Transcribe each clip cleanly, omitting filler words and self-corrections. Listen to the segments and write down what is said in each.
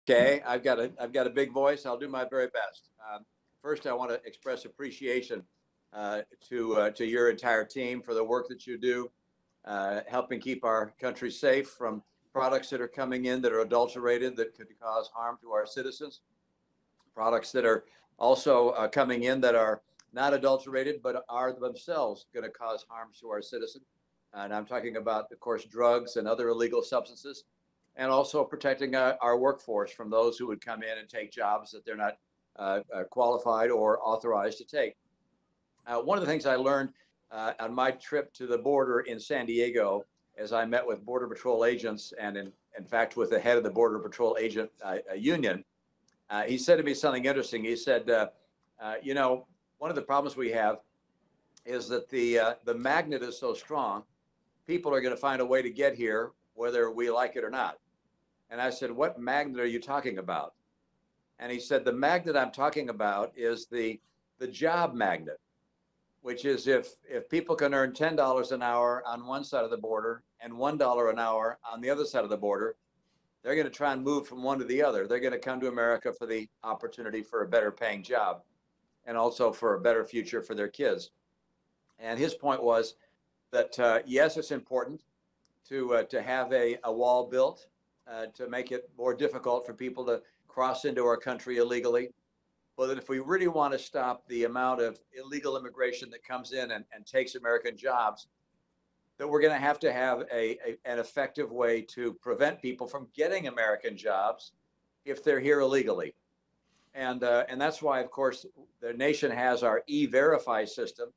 Okay, I've got a big voice. I'll do my very best. First, I want to express appreciation to your entire team for the work that you do, helping keep our country safe from products that are coming in that are adulterated that could cause harm to our citizens, products that are also coming in that are not adulterated but are themselves going to cause harm to our citizens. And I'm talking about, of course, drugs and other illegal substances, and also protecting our workforce from those who would come in and take jobs that they're not qualified or authorized to take. One of the things I learned on my trip to the border in San Diego, as I met with Border Patrol agents and in fact with the head of the Border Patrol agent union, he said to me something interesting. He said, you know, one of the problems we have is that the magnet is so strong, people are going to find a way to get here whether we like it or not. And I said, what magnet are you talking about? And he said, the magnet I'm talking about is the job magnet, which is if people can earn $10 an hour on one side of the border and $1 an hour on the other side of the border, they're going to try and move from one to the other. They're going to come to America for the opportunity for a better paying job and also for a better future for their kids. And his point was that, yes, it's important to have a wall built to make it more difficult for people to cross into our country illegally. But that if we really want to stop the amount of illegal immigration that comes in and takes American jobs, that we're going to have an effective way to prevent people from getting American jobs if they're here illegally. And that's why, of course, the nation has our E-Verify system,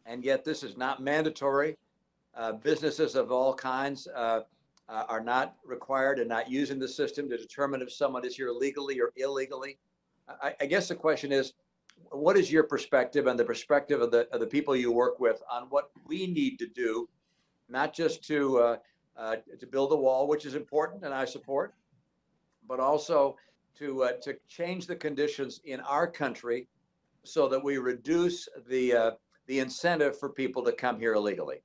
and yet this is not mandatory. Businesses of all kinds are not required and not using the system to determine if someone is here legally or illegally. I guess the question is, what is your perspective and the perspective of the people you work with on what we need to do, not just to build a wall, which is important and I support, but also to change the conditions in our country so that we reduce the incentive for people to come here illegally?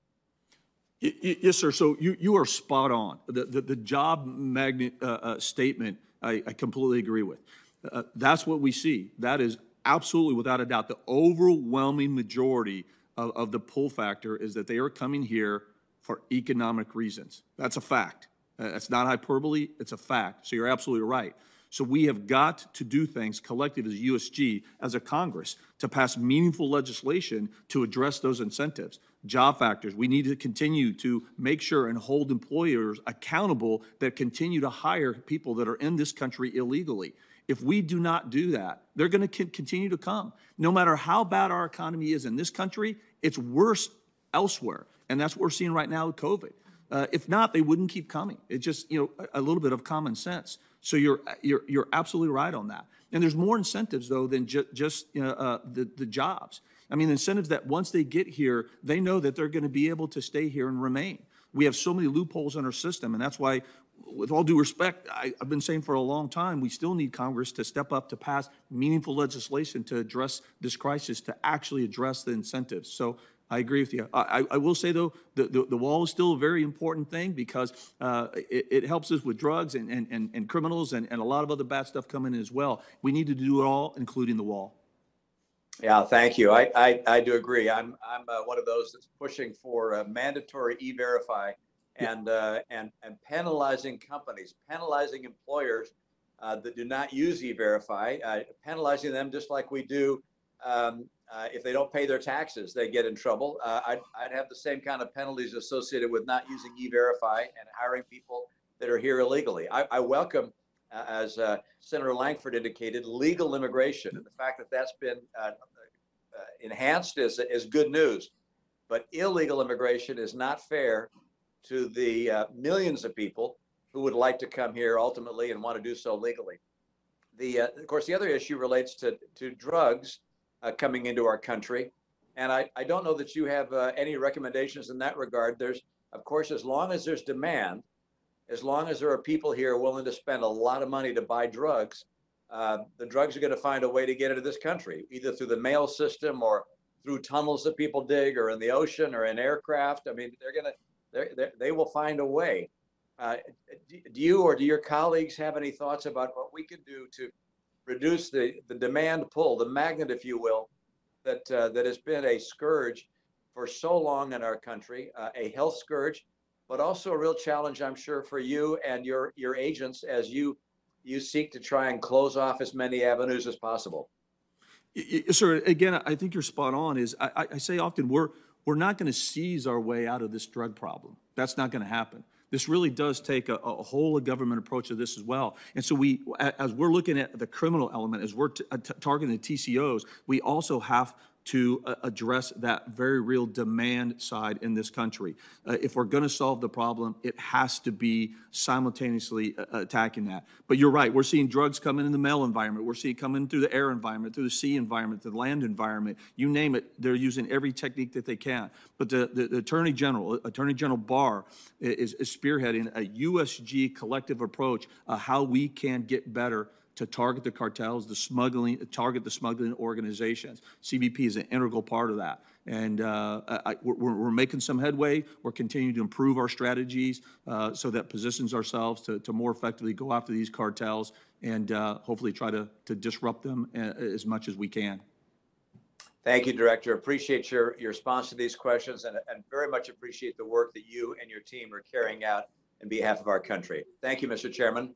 Yes, sir. So you are spot on. The job magnet statement, I completely agree with. That's what we see. That is absolutely, without a doubt, the overwhelming majority of the pull factor is that they are coming here for economic reasons. That's a fact. That's not hyperbole. It's a fact. So you're absolutely right. So we have got to do things collectively as USG, as a Congress, to pass meaningful legislation to address those incentives. Job factors. We need to continue to make sure and hold employers accountable that continue to hire people that are in this country illegally. If we do not do that, they're going to continue to come. No matter how bad our economy is in this country, it's worse elsewhere. And that's what we're seeing right now with COVID. If not, they wouldn't keep coming. It's just, a little bit of common sense. So you're absolutely right on that. And there's more incentives, though, than just the jobs. I mean, incentives that once they get here, they know that they're going to be able to stay here and remain. We have so many loopholes in our system, and that's why, with all due respect, I've been saying for a long time, we still need Congress to step up to pass meaningful legislation to address this crisis, to actually address the incentives. So I agree with you. I will say, though, the wall is still a very important thing because it helps us with drugs and criminals and a lot of other bad stuff coming in as well. We need to do it all, including the wall. Yeah, thank you. I do agree. I'm one of those that's pushing for mandatory E-Verify and penalizing companies, penalizing employers that do not use E-Verify, penalizing them just like we do. If they don't pay their taxes, they get in trouble. I'd have the same kind of penalties associated with not using E-Verify and hiring people that are here illegally. I welcome, as Senator Langford indicated, legal immigration. And the fact that that's been enhanced is good news. But illegal immigration is not fair to the millions of people who would like to come here ultimately and want to do so legally. Of course, the other issue relates to drugs coming into our country. And I don't know that you have any recommendations in that regard. There's, of course, as long as there's demand, as long as there are people here willing to spend a lot of money to buy drugs, the drugs are going to find a way to get into this country, either through the mail system or through tunnels that people dig or in the ocean or in aircraft. I mean, they will find a way. do you or do your colleagues have any thoughts about what we could do to reduce the demand pull, the magnet, if you will, that has been a scourge for so long in our country, a health scourge, but also a real challenge, I'm sure, for you and your agents as you seek to try and close off as many avenues as possible. Sir, again, I think you're spot on. I say often we're not going to seize our way out of this drug problem. That's not going to happen. This really does take a whole of government approach to this as well. And so as we're looking at the criminal element, as we're targeting the TCOs, we also have to address that very real demand side in this country. If we're going to solve the problem, it has to be simultaneously attacking that. But you're right, we're seeing drugs come in the mail environment. We're seeing come in through the air environment, through the sea environment, the land environment. You name it, they're using every technique that they can. But the Attorney General Barr, is spearheading a USG collective approach how we can get better to target the cartels, target the smuggling organizations. CBP is an integral part of that. And we're making some headway. We're continuing to improve our strategies so that positions ourselves to more effectively go after these cartels and hopefully try to disrupt them as much as we can. Thank you, Director. Appreciate your response to these questions and very much appreciate the work that you and your team are carrying out on behalf of our country. Thank you, Mr. Chairman.